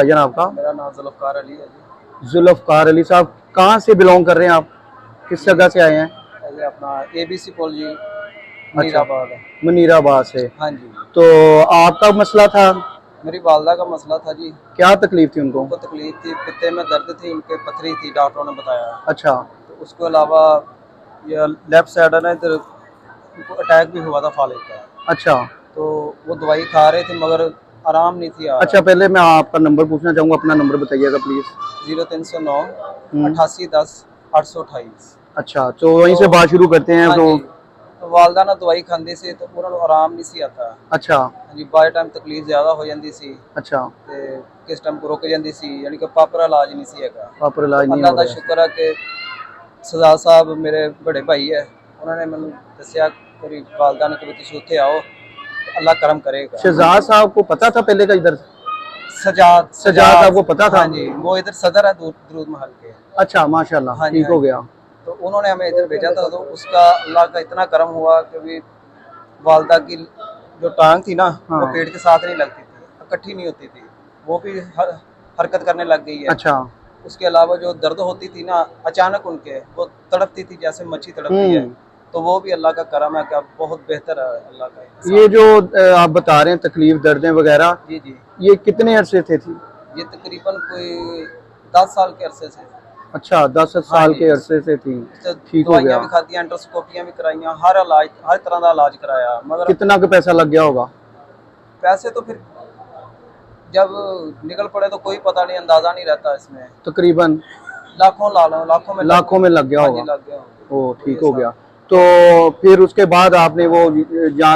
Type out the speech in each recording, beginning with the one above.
भाईजान आपका? मेरा नाम जुल्फ़कार अली है जी। जुल्फ़कार अली साहब, कहाँ से बिलोंग कर रहे हैं आप? किस जगह से आए हैं? पहले अपना ABC पुल जी, अच्छा, मुनीराबाद है। मुनीराबाद से। हाँ जी। तो आपका मसला था, मेरी वालदा का मसला था जी। क्या तकलीफ थी उनको? उनको तकलीफ थी, पित्ते में दर्द थी, उनके पथरी थी, डॉक्टरों ने बताया। अच्छा। तो उसके अलावा ये लेफ्ट साइड है ना, इधर उनको अटैक भी हुआ था फालिज का। अच्छा। तो वो दवाई खा रहे थे मगर आराम नहीं थी आ रहा। अच्छा, पहले मैं आपका नंबर पूछना चाहूँगा, अपना नंबर बताइएगा प्लीज़। 0309 8810 828। अच्छा, तो वहीं से बात शुरू करते हैं। हाँ तो जी। तो वालदा ना दवाई खांदी सी तो उन्होंने आराम नहीं सी आता। अच्छा। हाँ जी, बाय टाइम तकलीफ ज़्यादा हो जाती सी अच्छा, ते किस टाइम को रुक जाती सी, यानी कि प्रॉपर इलाज नहीं सी हैगा। प्रॉपर तो इलाज नहीं अल्लाह हो का रहा है। शुक्र है कि सजाद साहब मेरे बड़े भाई है, उन्होंने मैंने दसिया मेरी वालदा ने कि तुसीं उत्थे आओ, अल्लाह करम करेगा। शहजाद साहब को पता था पहले का इधर? सजाद सजाद साहब को पता था? हाँ जी, वो इधर सदर है दरूद महल के। अच्छा, माशाल्लाह, हाँ जी, ठीक हाँ हो जी। गया। तो उन्होंने हमें इधर भेजा था, तो उसका अल्लाह का इतना करम हुआ कि भी वालदा की जो टांग थी ना, वो हाँ। पेट के साथ नहीं लगती थी, इकट्ठी नहीं होती थी, वो भी हरकत करने लग गई है। अच्छा। उसके अलावा जो दर्द होती थी ना अचानक उनके, वो तड़पती थी जैसे मच्छी तड़पती है। तो वो भी अल्लाह का करम है कि अब बहुत बेहतर है अल्लाह का एहसान। ये जो आप बता रहे हैं तकलीफ, दर्दें वगैरह, जी जी, ये कितने अरसे से थी? ये तकरीबन कोई 10 साल के अरसे से। अच्छा, 10 हाँ साल जी, के अरसे से थी। तो ठीक हो दवाइयाँ गया। भी खाती, एंडोस्कोपियाँ भी कराइयाँ, हर इलाज हर तरह का इलाज कराया, मगर कितना का पैसा लग गया होगा? पैसे तो फिर जब निकल पड़े तो कोई पता नहीं, अंदाजा नहीं रहता इसमें। तकरीबन लाखों ला लो, लाखों में लाखों में लग गया हाँ जी होगा। लग गए होंगे। ओ, तो ठीक ये हो सब गया। तो फिर उसके बाद आपने वो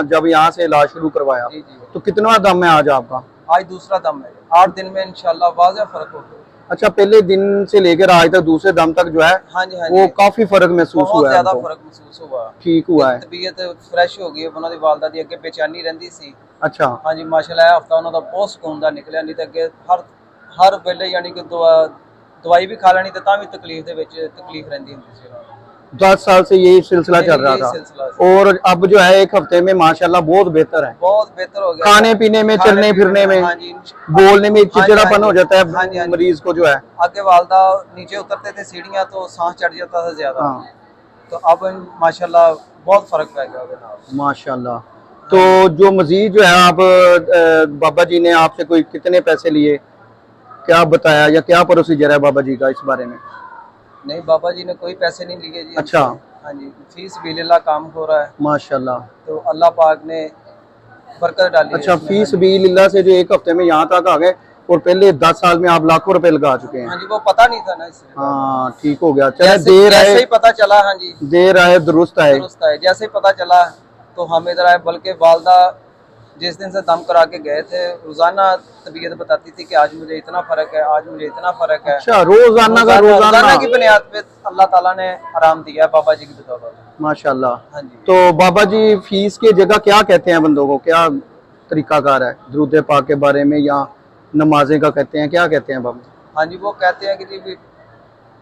जब यहाँ से इलाज शुरू करवाया, जी जी, तो कितना दम है आज आपका? आज दूसरा दम है, 8 दिन में इंशाल्लाह वाज़ेह फर्क होगा। अच्छा, पहले दिन से लेकर आज तक दूसरे दम तक जो है हाँ जी, हाँ वो जी, काफी फर्क महसूस बहुत हुआ है ज़्यादा उनको? फर्क महसूस हुआ। ठीक कि हुआ है। तबीयत फ्रेश हो गई, उन्होंने वालदा दी अगे बेचैनी रहिंदी सी। अच्छा। हाँ जी, माशाल्लाह हफ्ता उन्होंने बहुत सुकून दा निकलिया, नहीं तो अगे हर वेले यानी कि दवाई भी खा लेनी तो तां भी तकलीफ दे विच तकलीफ रहिंदी हुंदी सी उन्हां नूं। 10 साल से यही सिलसिला चल रहा यही था, सिलसिला सी। और अब जो है एक हफ्ते में माशाल्लाह बहुत बेहतर है। बहुत बेहतर हो गया खाने पीने में, खाने चलने पीने फिरने में, हाँ जी, बोलने में हाँ जी, हाँ चिड़चिड़ापन हो जी, जाता हाँ जी, है हाँ जी। मरीज को जो है। आगे वालदा नीचे उतरते थे सीढ़ियाँ तो सांस चढ़ जाता था ज्यादा। हाँ, तो अब माशाल्लाह बहुत फर्क पै गया उसदे नाल। माशाल्लाह। तो हाँ जी। जो मजीद जो है आप बाबा जी ने आपसे कोई कितने पैसे लिए, क्या बताया, या क्या प्रोसीजर है बाबा जी का इस बारे में? नहीं, बाबा जी ने कोई पैसे नहीं लिए जी अच्छा। हमसे। हाँ जी, फीस बिलिल्लाह काम हो रहा है। माशाल्लाह। तो अल्लाह पाक ने बरकत डाली है अच्छा, इसमें। हाँ फीस जी, भी लिल्लाह से जो एक हफ्ते में यहाँ तक आ गए, और पहले 10 साल में आप लाखों रुपए लगा चुके हैं। हाँ जी, वो पता नहीं था ना इसलिए। हाँ, ठीक हो गया। चले, जैसे देर जैसे आए, ही पता चला, हाँ जी, देर आए दुरुस्त आए। दुरुस्त है, जैसे ही पता चला तो हम इधर आए। बल्कि वालदा जिस दिन से दम करा के गए थे, रोजाना तबीयत बताती थी कि आज मुझे इतना फर्क है, आज मुझे इतना फर्क है। अच्छा, रोजाना का रोजाना? रोजाना की बुनियाद पे अल्लाह ताला ने आराम दिया है बाबा जी की बदौलत। माशाल्लाह। हाँ जी, तो बाबा जी फीस की जगह क्या कहते हैं बंदों को, क्या तरीकाकार है दुरूद पाक के बारे में, या नमाजें का कहते हैं, क्या कहते हैं बाबा? हाँ जी, वो कहते हैं कि जी भी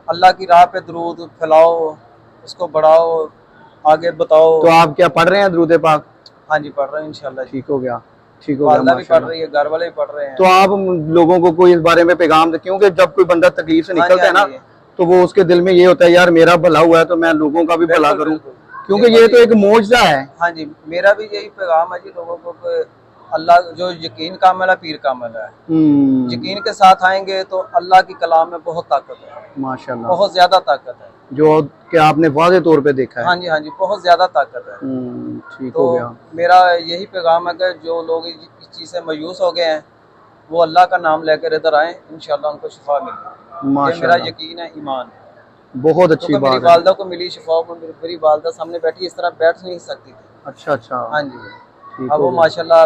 अल्लाह की राह पे दरूद फैलाओ, उसको बढ़ाओ, आगे बताओ। तो आप क्या पढ़ रहे हैं दुरूद पाक? हाँ जी, पढ़ रहे हैं इंशाल्लाह जी। ठीक हो गया, ठीक हो गया, वालदा भी पढ़ माशाल्लाह। रही है, घर वाले भी पढ़ रहे हैं। तो आप लोगों को कोई इस बारे में पैगाम दे, क्योंकि जब कोई बंदा तकलीफ से हाँ जी, निकलता है हाँ ना, जी, तो वो उसके दिल में ये होता है, यार मेरा भला हुआ है तो मैं लोगों का भी भला बिल्कुल करूं, बिल्कुल। क्योंकि देखो ये जी, तो एक मौजज़ा है। हाँ जी, मेरा भी यही पैगाम है जी लोगों को कि अल्लाह जो यकीन कामिल है, पीर कामिल है। यकीन के साथ आएंगे तो अल्लाह की कलाम में बहुत ताकत है, माशाल्लाह। बहुत ज्यादा ताकत है। जो कि आपने वाज़े तौर पे देखा है। हाँ जी, हाँ जी, बहुत ज्यादा ताकत है। ठीक तो हो गया। मेरा यही पैगाम है कि जो लोग इस चीज़ से मायूस हो गए हैं, वो अल्लाह का नाम लेकर इधर आए, इंशाल्लाह उनको शिफा मिलेगी। ये मेरा माशाल्लाह, यकीन है, ईमान। बहुत अच्छी क्योंकि मेरी बात है। वालदा को मिली शिफा, मेरी वालदा सामने बैठी इस तरह बैठ नहीं सकती थी। अच्छा अच्छा, हाँ जी, ठीक अब हो वो गया। माशाल्लाह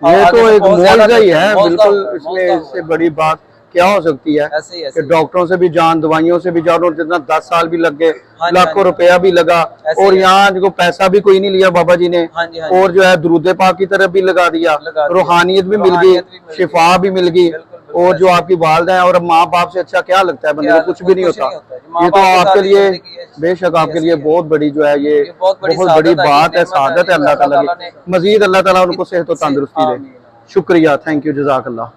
ये आगे तो से एक बहुत ज्यादा मौजज़ा ही बेहतर है, मौजज़ा बिल्कुल। हुआ है, इसमें मौजज़ा हुआ इससे है। बड़ी बात क्या हो सकती है ऐसे ही कि ऐसे ही। डॉक्टरों से भी जान, दवाइयों से भी जान, और जितना 10 साल भी लग गए, हाँ जी, हाँ लाखों जी, रुपया भी लगा, ऐसे और ही ऐसे यहाँ जो पैसा भी कोई नहीं लिया बाबा जी ने, हाँ जी, हाँ और जी, जो है दुरूद पाक की तरफ भी लगा दिया, लगा दिया। रूहानियत भी मिल गई, रूहानियत भी मिल गई। शिफा भी मिल गई। बिल्कुल बिल्कुल और जो ऐसे ही। आपकी वालदा है, और माँ बाप से अच्छा क्या लगता है बंदे क्या को? कुछ भी नहीं कुछ होता। नहीं होता जी, माँ ये तो बाप के आपके साथ ही लिए, जिंदगी है। बेशक जी आपके ऐसे लिए ही है। बहुत बड़ी जो है, ये ये बहुत बड़ी बहुत बड़ी सआदत है जी, बात है, नेमत है सादत जी, है। अल्लाह ताला अल्लाह की ताला ने मजीद, अल्लाह ताला उनको सेहत और से तंदुरुस्ती दे। आमीन। शुक्रिया, थैंक यू, जज़ाकल्लाह।